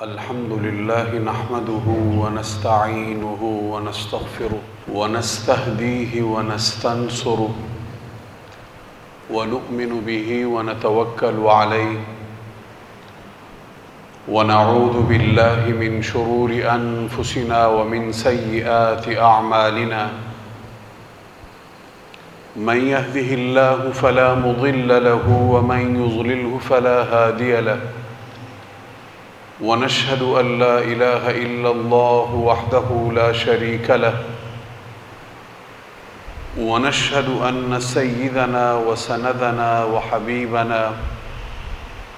الحمد لله نحمده ونستعينه ونستغفره ونستهديه ونستنصره ونؤمن به ونتوكل عليه ونعوذ بالله من شرور أنفسنا ومن سيئات أعمالنا من يهده الله فلا مضل له ومن يضلله فلا هادي له ونشهد أن لا إله إلا الله وحده لا شريك له ونشهد أن سيدنا وسندنا وحبيبنا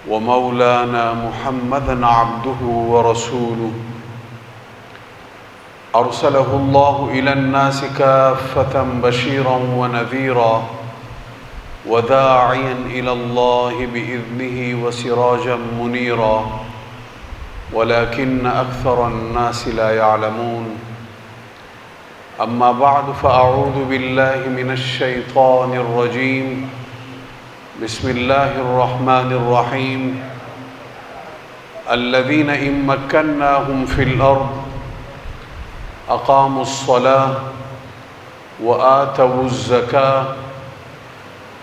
ومولانا محمدًا عبده ورسوله أرسله الله إلى الناس كافة بشيرا ونذيرا وداعيا إلى الله بإذنه وسراجا منيرا ولكن أكثر الناس لا يعلمون. أما بعد فأعوذ بالله من الشيطان الرجيم. بسم الله الرحمن الرحيم. الذين إن مكناهم في الأرض أقاموا الصلاة وآتوا الزكاة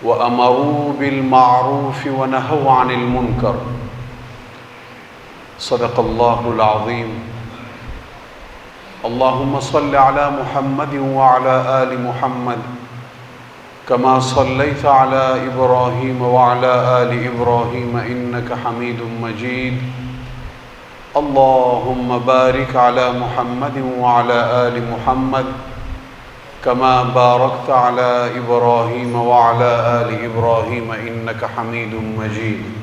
وأمروا بالمعروف ونهوا عن المنكر. صدق الله العظيم. اللهم صل على محمد وعلى آل محمد كما صليت على إبراهيم وعلى آل إبراهيم إنك حميد مجيد. اللهم بارك على محمد وعلى آل محمد كما باركت على إبراهيم وعلى آل إبراهيم إنك حميد مجيد.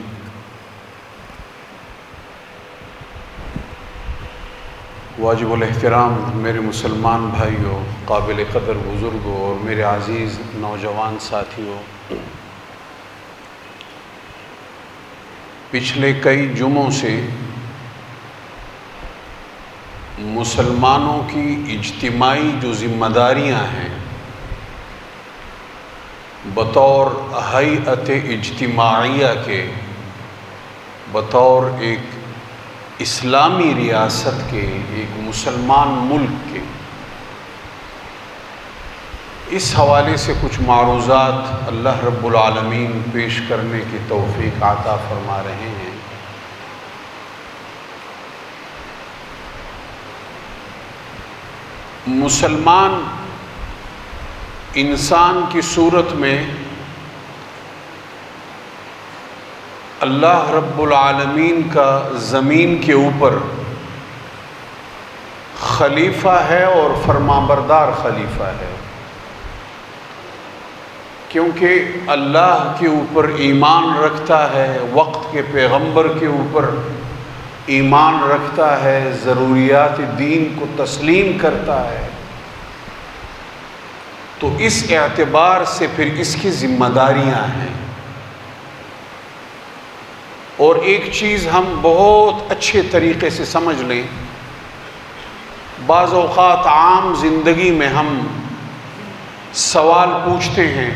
واجب الاحترام میرے مسلمان بھائیوں، قابل قدر بزرگوں اور میرے عزیز نوجوان ساتھیوں، پچھلے کئی جمعوں سے مسلمانوں کی اجتماعی جو ذمہ داریاں ہیں بطور ہیئت اجتماعیہ کے، بطور ایک اسلامی ریاست کے، ایک مسلمان ملک کے، اس حوالے سے کچھ معروضات اللہ رب العالمین پیش کرنے کی توفیق عطا فرما رہے ہیں۔ مسلمان انسان کی صورت میں اللہ رب العالمین کا زمین کے اوپر خلیفہ ہے اور فرمانبردار خلیفہ ہے، کیونکہ اللہ کے اوپر ایمان رکھتا ہے، وقت کے پیغمبر کے اوپر ایمان رکھتا ہے، ضروریات دین کو تسلیم کرتا ہے، تو اس اعتبار سے پھر اس کی ذمہ داریاں ہیں۔ اور ایک چیز ہم بہت اچھے طریقے سے سمجھ لیں، بعض اوقات عام زندگی میں ہم سوال پوچھتے ہیں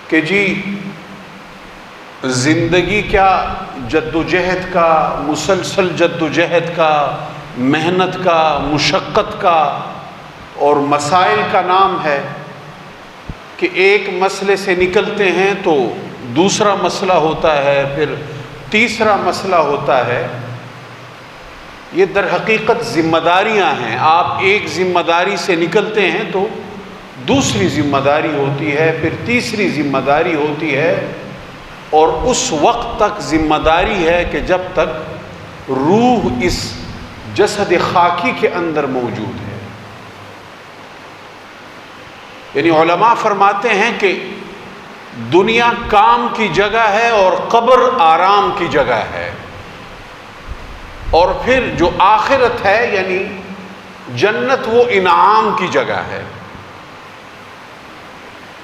کہ جی زندگی کیا جدوجہد کا، مسلسل جدوجہد کا، محنت کا، مشقت کا اور مسائل کا نام ہے کہ ایک مسئلے سے نکلتے ہیں تو دوسرا مسئلہ ہوتا ہے، پھر تیسرا مسئلہ ہوتا ہے۔ یہ در حقیقت ذمہ داریاں ہیں۔ آپ ایک ذمہ داری سے نکلتے ہیں تو دوسری ذمہ داری ہوتی ہے، پھر تیسری ذمہ داری ہوتی ہے، اور اس وقت تک ذمہ داری ہے کہ جب تک روح اس جسد خاکی کے اندر موجود ہے۔ یعنی علماء فرماتے ہیں کہ دنیا کام کی جگہ ہے اور قبر آرام کی جگہ ہے، اور پھر جو آخرت ہے یعنی جنت وہ انعام کی جگہ ہے۔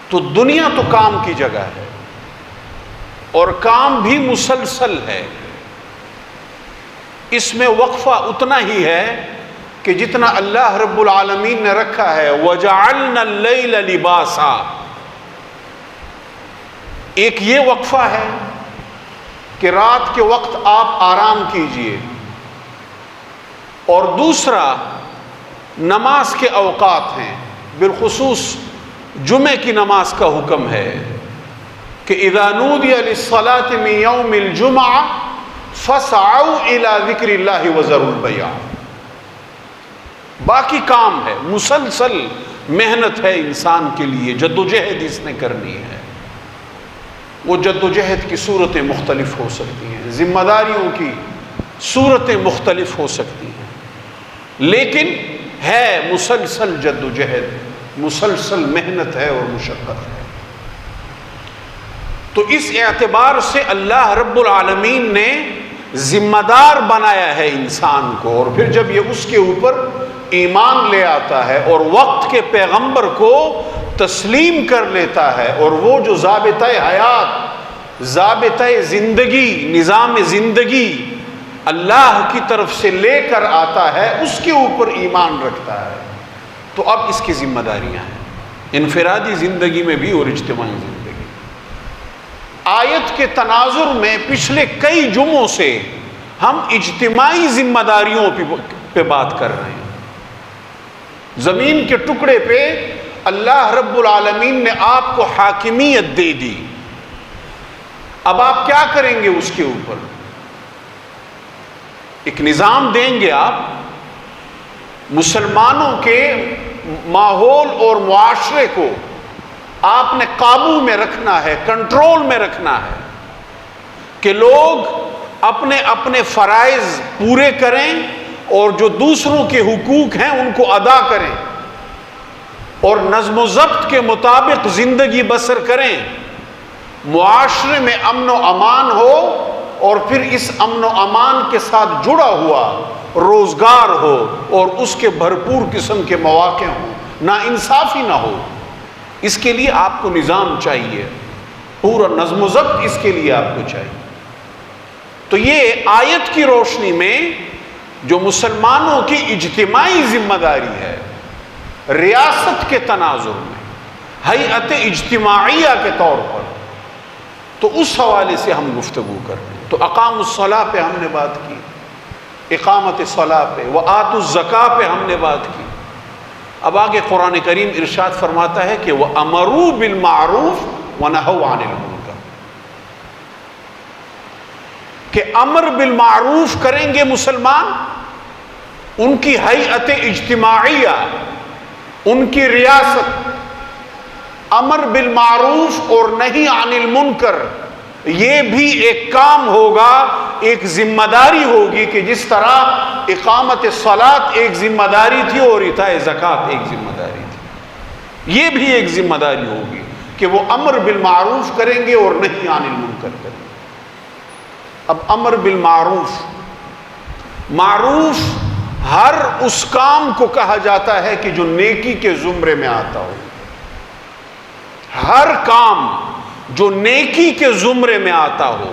تو دنیا تو کام کی جگہ ہے اور کام بھی مسلسل ہے، اس میں وقفہ اتنا ہی ہے کہ جتنا اللہ رب العالمین نے رکھا ہے۔ وَجَعَلْنَا اللَّيْلَ لِبَاسًا، ایک یہ وقفہ ہے کہ رات کے وقت آپ آرام کیجئے، اور دوسرا نماز کے اوقات ہیں، بالخصوص جمعے کی نماز کا حکم ہے کہ اذا نودی للصلاة من یوم الجمعہ فاسعوا الى ذکر اللہ وذروا البیع۔ باقی کام ہے، مسلسل محنت ہے انسان کے لیے، جدوجہد اس نے کرنی ہے۔ وہ جدوجہد کی صورتیں مختلف ہو سکتی ہیں، ذمہ داریوں کی صورتیں مختلف ہو سکتی ہیں، لیکن ہے مسلسل جدوجہد، مسلسل محنت ہے اور مشقت ہے۔ تو اس اعتبار سے اللہ رب العالمین نے ذمہ دار بنایا ہے انسان کو، اور پھر جب یہ اس کے اوپر ایمان لے آتا ہے اور وقت کے پیغمبر کو تسلیم کر لیتا ہے، اور وہ جو ضابطہ حیات، ضابطہ زندگی، نظام زندگی اللہ کی طرف سے لے کر آتا ہے، اس کے اوپر ایمان رکھتا ہے، تو اب اس کی ذمہ داریاں ہیں، انفرادی زندگی میں بھی اور اجتماعی زندگی۔ آیت کے تناظر میں پچھلے کئی جمعوں سے ہم اجتماعی ذمہ داریوں پہ بات کر رہے ہیں۔ زمین کے ٹکڑے پہ اللہ رب العالمین نے آپ کو حاکمیت دے دی، اب آپ کیا کریں گے اس کے اوپر؟ ایک نظام دیں گے آپ، مسلمانوں کے ماحول اور معاشرے کو آپ نے قابو میں رکھنا ہے، کنٹرول میں رکھنا ہے، کہ لوگ اپنے اپنے فرائض پورے کریں اور جو دوسروں کے حقوق ہیں ان کو ادا کریں، اور نظم و ضبط کے مطابق زندگی بسر کریں، معاشرے میں امن و امان ہو، اور پھر اس امن و امان کے ساتھ جڑا ہوا روزگار ہو، اور اس کے بھرپور قسم کے مواقع ہوں، ناانصافی نہ ہو۔ اس کے لیے آپ کو نظام چاہیے، پورا نظم و ضبط اس کے لیے آپ کو چاہیے۔ تو یہ آیت کی روشنی میں جو مسلمانوں کی اجتماعی ذمہ داری ہے، ریاست کے تناظر میں، ہیئت اجتماعیہ کے طور پر، تو اس حوالے سے ہم گفتگو کر رہے ہیں۔ تو اقام الصلاۃ پہ ہم نے بات کی، اقامت الصلاۃ پہ، وآتوا الزکاۃ پہ ہم نے بات کی۔ اب آگے قرآن کریم ارشاد فرماتا ہے کہ وَأَمَرُوا بِالْمَعْرُوفِ وَنَهَوْا عَنِ الْمُنکَرِ، کہ امر بالمعروف کریں گے مسلمان، ان کی ہیئت اجتماعیہ، ان کی ریاست، امر بالمعروف اور نہی عن المنکر، یہ بھی ایک کام ہوگا، ایک ذمہ داری ہوگی، کہ جس طرح اقامت صلاۃ ایک ذمہ داری تھی اور ایتاء زکوٰۃ ایک ذمہ داری تھی، یہ بھی ایک ذمہ داری ہوگی کہ وہ امر بالمعروف کریں گے اور نہی عن المنکر کریں گے۔ اب امر بالمعروف، معروف ہر اس کام کو کہا جاتا ہے کہ جو نیکی کے زمرے میں آتا ہو، ہر کام جو نیکی کے زمرے میں آتا ہو،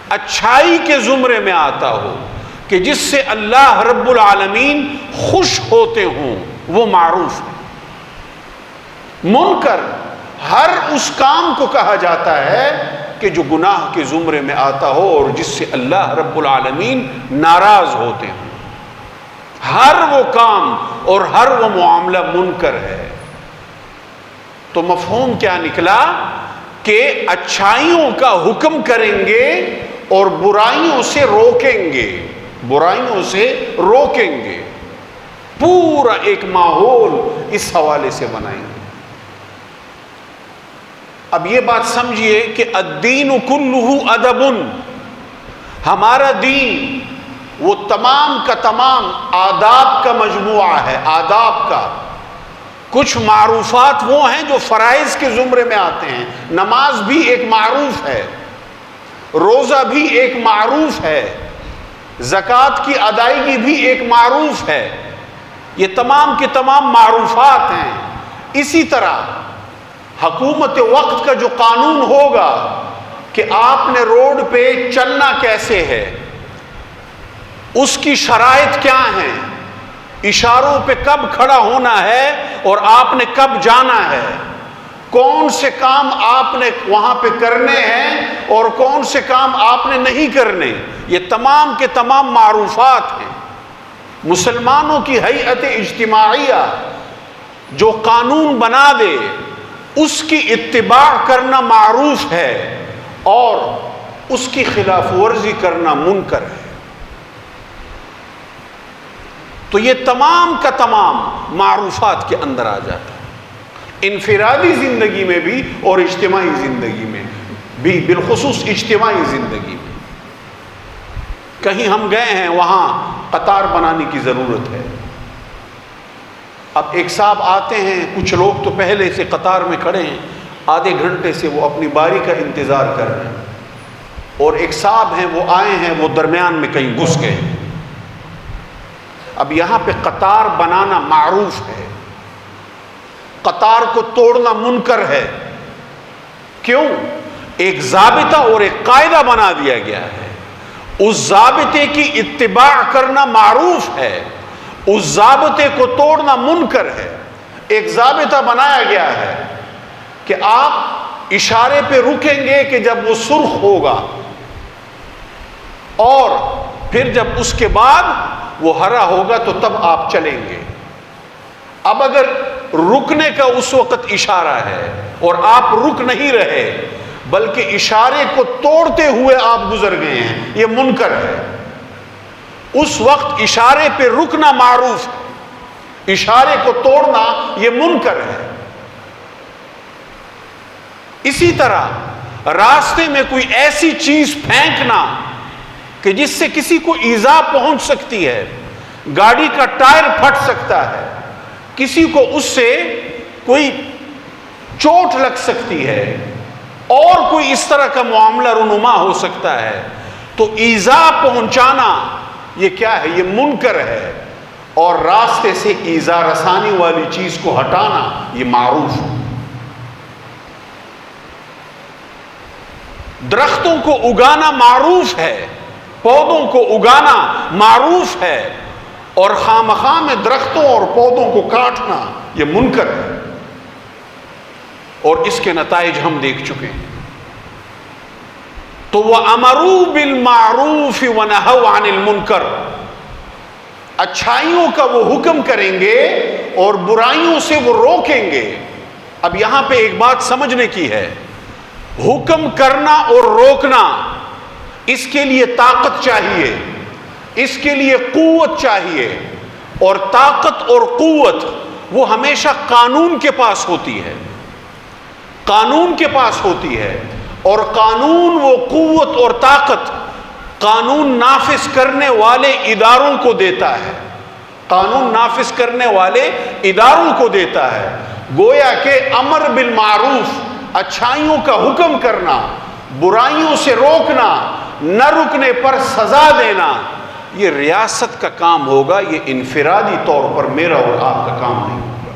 اچھائی کے زمرے میں آتا ہو، کہ جس سے اللہ رب العالمین خوش ہوتے ہوں، وہ معروف ہے۔ منکر ہر اس کام کو کہا جاتا ہے کہ جو گناہ کے زمرے میں آتا ہو اور جس سے اللہ رب العالمین ناراض ہوتے ہوں، ہر وہ کام اور ہر وہ معاملہ منکر ہے۔ تو مفہوم کیا نکلا کہ اچھائیوں کا حکم کریں گے اور برائیوں سے روکیں گے، برائیوں سے روکیں گے، پورا ایک ماحول اس حوالے سے بنائیں گے۔ اب یہ بات سمجھیے کہ الدین کلہ ادب، ہمارا دین وہ تمام کا تمام آداب کا مجموعہ ہے، آداب کا۔ کچھ معروفات وہ ہیں جو فرائض کے زمرے میں آتے ہیں، نماز بھی ایک معروف ہے، روزہ بھی ایک معروف ہے، زکوٰۃ کی ادائیگی بھی ایک معروف ہے، یہ تمام کے تمام معروفات ہیں۔ اسی طرح حکومت وقت کا جو قانون ہوگا کہ آپ نے روڈ پہ چلنا کیسے ہے، اس کی شرائط کیا ہیں، اشاروں پہ کب کھڑا ہونا ہے اور آپ نے کب جانا ہے، کون سے کام آپ نے وہاں پہ کرنے ہیں اور کون سے کام آپ نے نہیں کرنے، یہ تمام کے تمام معروفات ہیں۔ مسلمانوں کی ہیئت اجتماعیہ جو قانون بنا دے اس کی اتباع کرنا معروف ہے اور اس کی خلاف ورزی کرنا منکر ہے۔ تو یہ تمام کا تمام معروفات کے اندر آ جاتا ہے، انفرادی زندگی میں بھی اور اجتماعی زندگی میں بھی، بالخصوص اجتماعی زندگی میں۔ کہیں ہم گئے ہیں، وہاں قطار بنانے کی ضرورت ہے۔ اب ایک صاحب آتے ہیں، کچھ لوگ تو پہلے سے قطار میں کھڑے ہیں، آدھے گھنٹے سے وہ اپنی باری کا انتظار کر رہے ہیں، اور ایک صاحب ہیں وہ آئے ہیں، وہ درمیان میں کہیں گھس گئے۔ اب یہاں پہ قطار بنانا معروف ہے، قطار کو توڑنا منکر ہے۔ کیوں؟ ایک ضابطہ اور ایک قاعدہ بنا دیا گیا ہے، اس ضابطے کی اتباع کرنا معروف ہے، اس ضابطے کو توڑنا منکر ہے۔ ایک ضابطہ بنایا گیا ہے کہ آپ اشارے پہ رکیں گے کہ جب وہ سرخ ہوگا، اور پھر جب اس کے بعد وہ ہرا ہوگا تو تب آپ چلیں گے۔ اب اگر رکنے کا اس وقت اشارہ ہے اور آپ رک نہیں رہے بلکہ اشارے کو توڑتے ہوئے آپ گزر گئے ہیں، یہ منکر ہے۔ اس وقت اشارے پہ رکنا معروف ہے، اشارے کو توڑنا یہ منکر ہے۔ اسی طرح راستے میں کوئی ایسی چیز پھینکنا کہ جس سے کسی کو ایذا پہنچ سکتی ہے، گاڑی کا ٹائر پھٹ سکتا ہے، کسی کو اس سے کوئی چوٹ لگ سکتی ہے، اور کوئی اس طرح کا معاملہ رونما ہو سکتا ہے، تو ایذا پہنچانا یہ کیا ہے؟ یہ منکر ہے، اور راستے سے ایذا رسانی والی چیز کو ہٹانا یہ معروف ہے۔ درختوں کو اگانا معروف ہے، پودوں کو اگانا معروف ہے، اور خامخواہ میں درختوں اور پودوں کو کاٹنا یہ منکر ہے، اور اس کے نتائج ہم دیکھ چکے ہیں۔ تو وَأَمَرُوا بِالْمَعْرُوفِ وَنَهَوْا عَنِ الْمُنْكَرِ، اچھائیوں کا وہ حکم کریں گے اور برائیوں سے وہ روکیں گے۔ اب یہاں پہ ایک بات سمجھنے کی ہے، حکم کرنا اور روکنا، اس کے لیے طاقت چاہیے، اس کے لیے قوت چاہیے، اور طاقت اور قوت وہ ہمیشہ قانون کے پاس ہوتی ہے، قانون کے پاس ہوتی ہے، اور قانون وہ قوت اور طاقت قانون نافذ کرنے والے اداروں کو دیتا ہے، قانون نافذ کرنے والے اداروں کو دیتا ہے۔ گویا کہ امر بالمعروف، اچھائیوں کا حکم کرنا، برائیوں سے روکنا، نہ رکنے پر سزا دینا، یہ ریاست کا کام ہوگا، یہ انفرادی طور پر میرا اور آپ کا کام نہیں ہوگا۔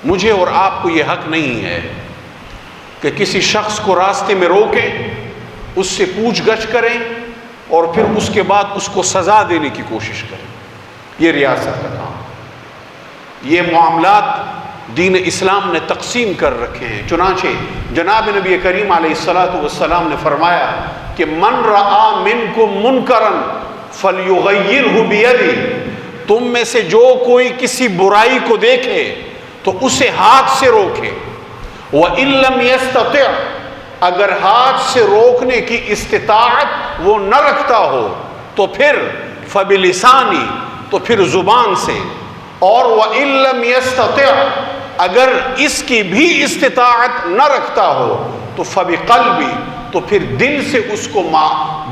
مجھے اور آپ کو یہ حق نہیں ہے کہ کسی شخص کو راستے میں روکیں، اس سے پوچھ گچھ کریں، اور پھر اس کے بعد اس کو سزا دینے کی کوشش کریں۔ یہ ریاست کا کام ہے۔ یہ معاملات دین اسلام نے تقسیم کر رکھے ہیں، چنانچہ جناب نبی کریم علیہ الصلاۃ والسلام نے فرمایا کہ من رآ منکم منکرا فلیغیرہ بیدہ، تم میں سے جو کوئی کسی برائی کو دیکھے تو اسے ہاتھ سے روکے، وَإِن لَّمْ يَسْتَطِعْ، اگر ہاتھ سے روکنے کی استطاعت وہ نہ رکھتا ہو تو پھر فَبِلِسَانِهِ، تو پھر زبان سے، اور وَإِن لَّمْ يَسْتَطِعْ، اگر اس کی بھی استطاعت نہ رکھتا ہو تو فَبِقَلْبِهِ، تو پھر دل سے اس کو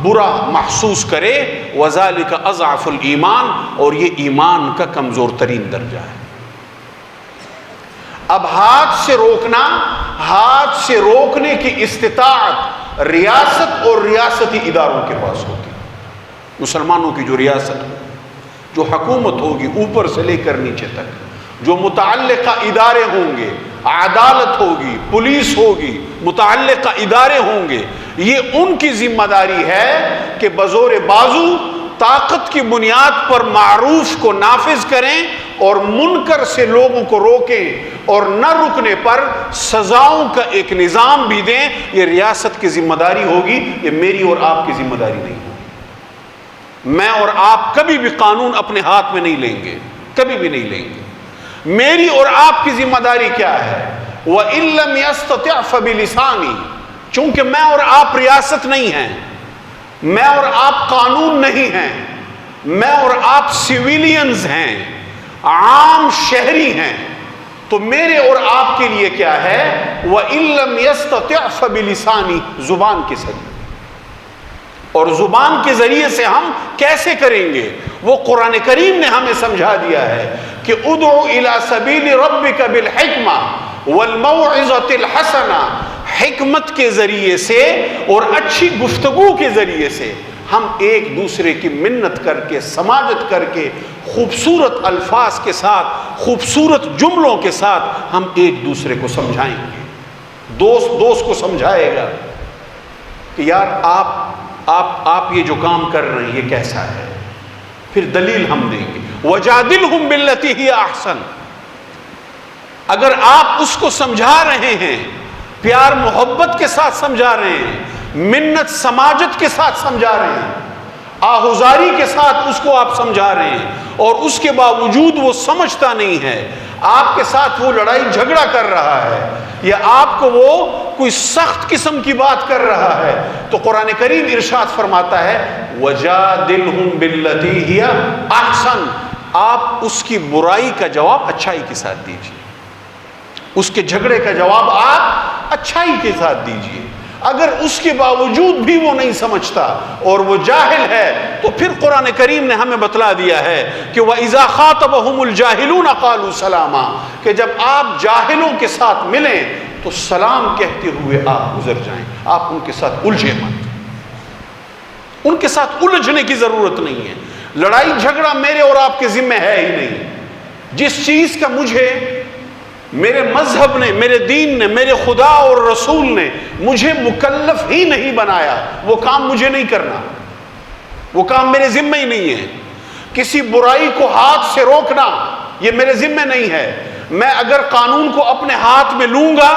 برا محسوس کرے، وَذَلِكَ أَضْعَفُ الْإِيمَانِ، اور یہ ایمان کا کمزور ترین درجہ ہے۔ اب ہاتھ سے روکنا، ہاتھ سے روکنے کی استطاعت ریاست اور ریاستی اداروں کے پاس ہوتی ہے۔ مسلمانوں کی جو ریاست ہو، جو حکومت ہوگی اوپر سے لے کر نیچے تک، جو متعلقہ ادارے ہوں گے، عدالت ہوگی، پولیس ہوگی، متعلقہ ادارے ہوں گے، یہ ان کی ذمہ داری ہے کہ بزور بازو طاقت کی بنیاد پر معروف کو نافذ کریں اور منکر سے لوگوں کو روکیں اور نہ رکنے پر سزاؤں کا ایک نظام بھی دیں، یہ ریاست کی ذمہ داری ہوگی، یہ میری اور آپ کی ذمہ داری نہیں ہوگی۔ میں اور آپ کبھی بھی قانون اپنے ہاتھ میں نہیں لیں گے، کبھی بھی نہیں لیں گے۔ میری اور آپ کی ذمہ داری کیا ہے؟ وَإِن لَّمْ يَسْتَطِعْ فَبِلِسَانِهِ، چونکہ میں اور آپ ریاست نہیں ہیں، میں اور آپ قانون نہیں ہیں، میں اور آپ سویلینز ہیں، عام شہری ہیں، تو میرے اور آپ کے لیے کیا ہے؟ وَإِن لَّمْ يَسْتَطِعْ فَبِلِسَانِهِ، زبان کے ذریعے۔ اور زبان کے ذریعے سے ہم کیسے کریں گے؟ وہ قرآن کریم نے ہمیں سمجھا دیا ہے کہ ادعو الی سبیل ربک بالحکمہ والموعظۃ الحسنہ، حکمت کے ذریعے سے اور اچھی گفتگو کے ذریعے سے ہم ایک دوسرے کی منت کر کے، سماجت کر کے، خوبصورت الفاظ کے ساتھ، خوبصورت جملوں کے ساتھ ہم ایک دوسرے کو سمجھائیں گے۔ دوست کو سمجھائے گا کہ یار آپ یہ جو کام کر رہے ہیں یہ کیسا ہے، پھر دلیل ہم دیں گے۔ وَجَادِلْهُمْ بِالَّتِي هِيَ أَحْسَنُ، اگر آپ اس کو سمجھا رہے ہیں، پیار محبت کے ساتھ سمجھا رہے ہیں، منت سماجت کے ساتھ سمجھا رہے ہیں، آہوزاری کے ساتھ اس کو آپ سمجھا رہے ہیں، اور اس کے باوجود وہ سمجھتا نہیں ہے، آپ کے ساتھ وہ لڑائی جھگڑا کر رہا ہے، یا آپ کو وہ کوئی سخت قسم کی بات کر رہا ہے، تو قرآن کریم ارشاد فرماتا ہے وَجَادِلْهُمْ بِالَّتِي هِيَ أَحْسَنُ، آپ اس کی برائی کا جواب اچھائی کے ساتھ دیجیے، اس کے جھگڑے کا جواب آپ اچھائی کے ساتھ دیجیے۔ اگر اس کے باوجود بھی وہ نہیں سمجھتا اور وہ جاہل ہے، تو پھر قرآن کریم نے ہمیں بتلا دیا ہے کہ وَإِذَا خَاطَبَهُمُ الْجَاهِلُونَ قَالُوا سَلَامًا، کہ جب آپ جاہلوں کے ساتھ ملیں تو سلام کہتے ہوئے آپ گزر جائیں، آپ ان کے ساتھ الجھے مت، ان کے ساتھ الجھنے کی ضرورت نہیں ہے۔ لڑائی جھگڑا میرے اور آپ کے ذمہ ہے ہی نہیں۔ جس چیز کا مجھے میرے مذہب نے، میرے دین نے، میرے خدا اور رسول نے مجھے مکلف ہی نہیں بنایا، وہ کام مجھے نہیں کرنا، وہ کام میرے ذمہ ہی نہیں ہے۔ کسی برائی کو ہاتھ سے روکنا یہ میرے ذمہ نہیں ہے۔ میں اگر قانون کو اپنے ہاتھ میں لوں گا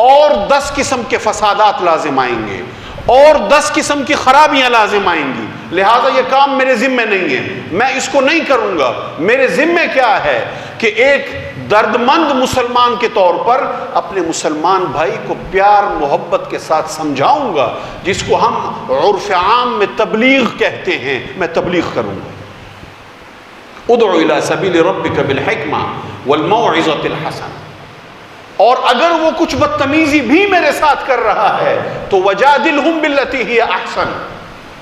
اور 10 قسم کے فسادات لازم آئیں گے اور 10 قسم کی خرابیاں لازم آئیں گی، لہٰذا یہ کام میرے ذمہ نہیں ہے، میں اس کو نہیں کروں گا۔ میرے ذمہ کیا ہے کہ ایک درد مند مسلمان کے طور پر اپنے مسلمان بھائی کو پیار محبت کے ساتھ سمجھاؤں گا، جس کو ہم عرف عام میں تبلیغ کہتے ہیں، میں تبلیغ کروں گا۔ ادعو الی سبیل ربک بالحکمہ والموعظۃ الحسنہ، اور اگر وہ کچھ بدتمیزی بھی میرے ساتھ کر رہا ہے تو وجادلہم باللتی ہی احسن،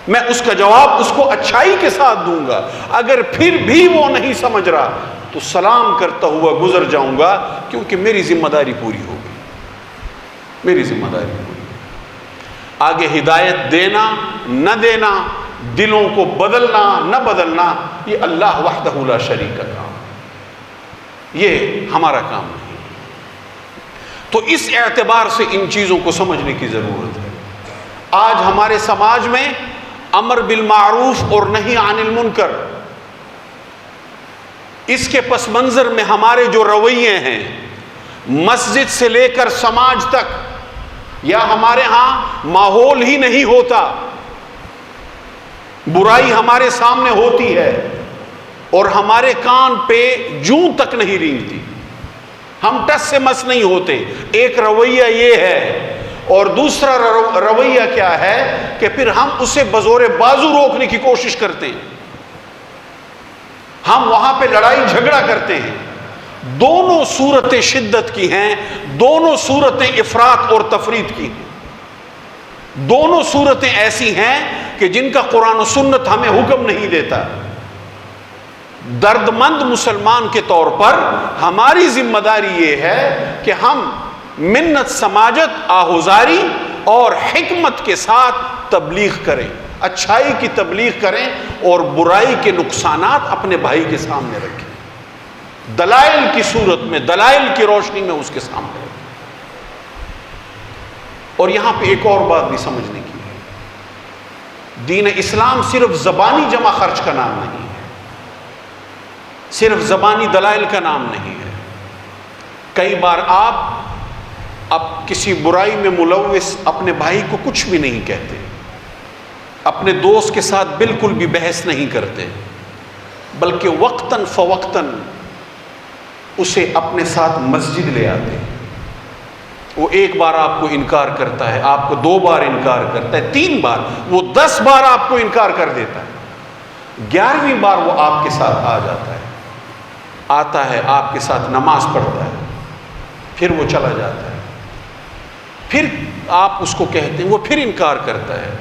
میں اس کا جواب اس کو اچھائی کے ساتھ دوں گا۔ اگر پھر بھی وہ نہیں سمجھ رہا تو سلام کرتا ہوا گزر جاؤں گا، کیونکہ میری ذمہ داری پوری ہو گئی، میری ذمہ داری پوری۔ آگے ہدایت دینا نہ دینا، دلوں کو بدلنا نہ بدلنا، یہ اللہ وحدہ لا شریک کا کام، یہ ہمارا کام نہیں۔ تو اس اعتبار سے ان چیزوں کو سمجھنے کی ضرورت ہے۔ آج ہمارے سماج میں امر بالمعروف اور نہی عن المنکر، اس کے پس منظر میں ہمارے جو رویے ہیں، مسجد سے لے کر سماج تک، یا ہمارے ہاں ماحول ہی نہیں ہوتا، برائی ہمارے سامنے ہوتی ہے اور ہمارے کان پہ جوں تک نہیں رینگتی، ہم ٹس سے مس نہیں ہوتے۔ ایک رویہ یہ ہے، اور دوسرا رویہ کیا ہے کہ پھر ہم اسے بزور بازو روکنے کی کوشش کرتے ہیں، ہم وہاں پہ لڑائی جھگڑا کرتے ہیں۔ دونوں صورتیں شدت کی ہیں، دونوں صورتیں افراط اور تفریط کی ہیں، دونوں صورتیں ایسی ہیں کہ جن کا قرآن و سنت ہمیں حکم نہیں دیتا۔ درد مند مسلمان کے طور پر ہماری ذمہ داری یہ ہے کہ ہم منت سماجت، آہوزاری اور حکمت کے ساتھ تبلیغ کریں، اچھائی کی تبلیغ کریں، اور برائی کے نقصانات اپنے بھائی کے سامنے رکھیں، دلائل کی صورت میں، دلائل کی روشنی میں اس کے سامنے رکھیں۔ اور یہاں پہ ایک اور بات بھی سمجھنے کی ہے، دین اسلام صرف زبانی جمع خرچ کا نام نہیں ہے، صرف زبانی دلائل کا نام نہیں ہے۔ کئی بار آپ اب کسی برائی میں ملوث اپنے بھائی کو کچھ بھی نہیں کہتے، اپنے دوست کے ساتھ بالکل بھی بحث نہیں کرتے، بلکہ وقتاً فوقتاً اسے اپنے ساتھ مسجد لے آتے ہیں۔ وہ ایک بار آپ کو انکار کرتا ہے، آپ کو 2 بار انکار کرتا ہے، 3 بار، وہ 10 بار آپ کو انکار کر دیتا ہے، 11ویں بار وہ آپ کے ساتھ آ جاتا ہے، آتا ہے آپ کے ساتھ نماز پڑھتا ہے، پھر وہ چلا جاتا ہے، پھر آپ اس کو کہتے ہیں، وہ پھر انکار کرتا ہے۔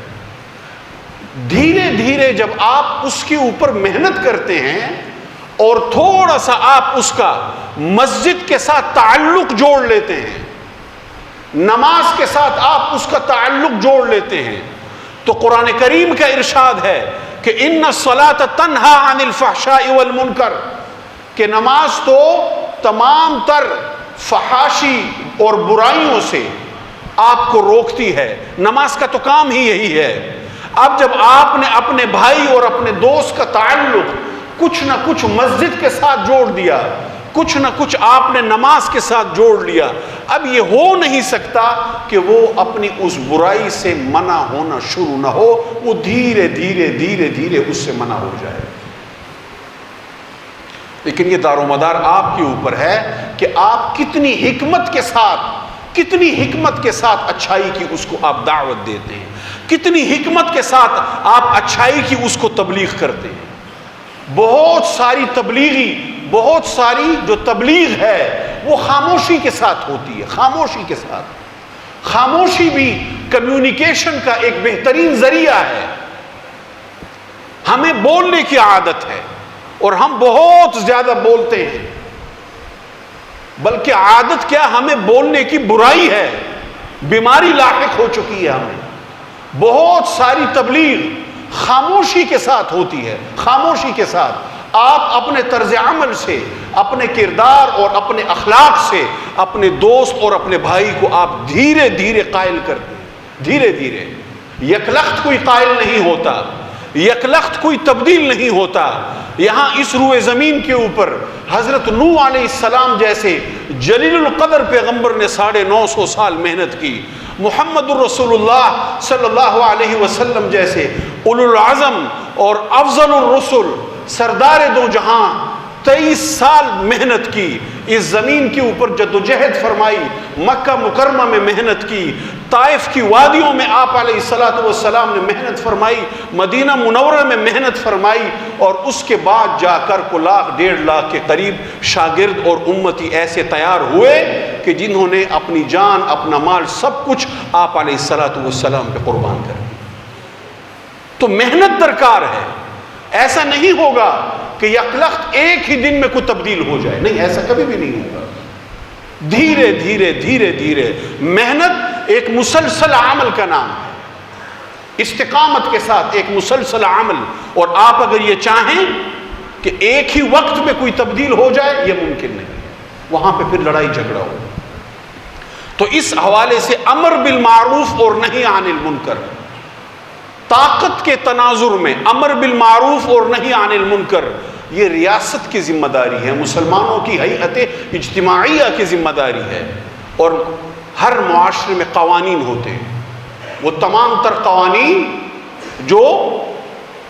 دھیرے دھیرے جب آپ اس کے اوپر محنت کرتے ہیں اور تھوڑا سا آپ اس کا مسجد کے ساتھ تعلق جوڑ لیتے ہیں، نماز کے ساتھ آپ اس کا تعلق جوڑ لیتے ہیں، تو قرآن کریم کا ارشاد ہے کہ ان الصلاۃ تنہی عن الفحشاء والمنکر، کہ نماز تو تمام تر فحاشی اور برائیوں سے آپ کو روکتی ہے، نماز کا تو کام ہی یہی ہے۔ اب جب آپ نے اپنے بھائی اور اپنے دوست کا تعلق کچھ نہ کچھ مسجد کے ساتھ جوڑ دیا، کچھ نہ کچھ آپ نے نماز کے ساتھ جوڑ لیا، اب یہ ہو نہیں سکتا کہ وہ اپنی اس برائی سے منع ہونا شروع نہ ہو، وہ دھیرے دھیرے دھیرے دھیرے اس سے منع ہو جائے۔ لیکن یہ دار و مدار آپ کے اوپر ہے کہ آپ کتنی حکمت کے ساتھ اچھائی کی اس کو آپ دعوت دیتے ہیں، کتنی حکمت کے ساتھ آپ اچھائی کی اس کو تبلیغ کرتے ہیں۔ بہت ساری جو تبلیغ ہے وہ خاموشی کے ساتھ ہوتی ہے، خاموشی کے ساتھ۔ خاموشی بھی کمیونیکیشن کا ایک بہترین ذریعہ ہے۔ ہمیں بولنے کی عادت ہے اور ہم بہت زیادہ بولتے ہیں، بلکہ عادت کیا، ہمیں بولنے کی برائی ہے، بیماری لاحق ہو چکی ہے ہمیں۔ بہت ساری تبلیغ خاموشی کے ساتھ ہوتی ہے، خاموشی کے ساتھ۔ آپ اپنے طرز عمل سے، اپنے کردار اور اپنے اخلاق سے اپنے دوست اور اپنے بھائی کو آپ دھیرے دھیرے قائل کرتے ہیں، دھیرے دھیرے۔ یکلخت کوئی قائل نہیں ہوتا، یکلخت کوئی تبدیل نہیں ہوتا۔ یہاں اس روئے زمین کے اوپر حضرت نوح علیہ السلام جیسے جلیل القدر پیغمبر نے 950 سال محنت کی، محمد الرسول اللہ صلی اللہ علیہ وسلم جیسے اولو العزم اور افضل الرسل سردار دو جہاں 23 سال محنت کی، اس زمین کے اوپر جدوجہد فرمائی، مکہ مکرمہ میں محنت کی، طائف کی وادیوں میں آپ علیہ السلام نے محنت فرمائی، مدینہ منورہ میں محنت فرمائی، اور اس کے بعد جا کر کو 1.5 کے قریب شاگرد اور امتی ایسے تیار ہوئے کہ جنہوں نے اپنی جان، اپنا مال، سب کچھ آپ علیہ السلام پہ قربان کر دی۔ تو محنت درکار ہے۔ ایسا نہیں ہوگا کہ یکلخت ایک ہی دن میں کوئی تبدیل ہو جائے، نہیں، ایسا کبھی بھی نہیں ہوگا۔ دھیرے دھیرے دھیرے دھیرے محنت ایک مسلسل عمل کا نام ہے، استقامت کے ساتھ ایک مسلسل عمل۔ اور آپ اگر یہ چاہیں کہ ایک ہی وقت میں کوئی تبدیل ہو جائے، یہ ممکن نہیں ہے، وہاں پہ پھر لڑائی جھگڑا ہو۔ تو اس حوالے سے امر بالمعروف اور نہی عن المنکر، طاقت کے تناظر میں امر بالمعروف اور نہی عن المنکر، یہ ریاست کی ذمہ داری ہے، مسلمانوں کی ہیئت اجتماعیہ کی ذمہ داری ہے۔ اور ہر معاشرے میں قوانین ہوتے ہیں، وہ تمام تر قوانین جو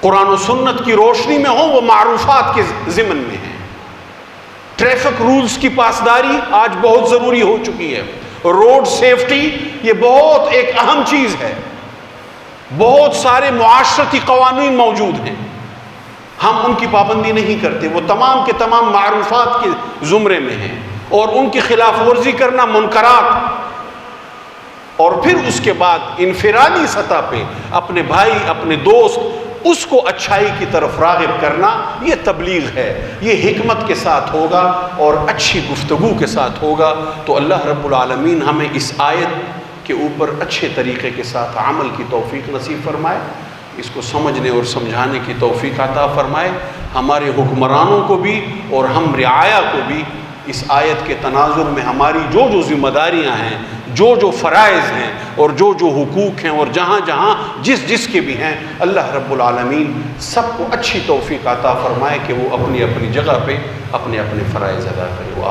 قرآن و سنت کی روشنی میں ہوں، وہ معروفات کے ضمن میں ہیں۔ ٹریفک رولز کی پاسداری آج بہت ضروری ہو چکی ہے، روڈ سیفٹی یہ بہت ایک اہم چیز ہے، بہت سارے معاشرتی قوانین موجود ہیں، ہم ان کی پابندی نہیں کرتے، وہ تمام کے تمام معروفات کے زمرے میں ہیں، اور ان کی خلاف ورزی کرنا منکرات۔ اور پھر اس کے بعد انفرادی سطح پہ اپنے بھائی، اپنے دوست، اس کو اچھائی کی طرف راغب کرنا، یہ تبلیغ ہے۔ یہ حکمت کے ساتھ ہوگا اور اچھی گفتگو کے ساتھ ہوگا، تو اللہ رب العالمین ہمیں اس آیت کے اوپر اچھے طریقے کے ساتھ عمل کی توفیق نصیب فرمائے، اس کو سمجھنے اور سمجھانے کی توفیق عطا فرمائے، ہمارے حکمرانوں کو بھی اور ہم رعایا کو بھی اس آیت کے تناظر میں ہماری جو جو ذمہ داریاں ہیں، جو جو فرائض ہیں اور جو جو حقوق ہیں اور جہاں جہاں جس کے بھی ہیں، اللہ رب العالمین سب کو اچھی توفیق عطا فرمائے کہ وہ اپنی اپنی جگہ پہ اپنے اپنے فرائض ادا کرے۔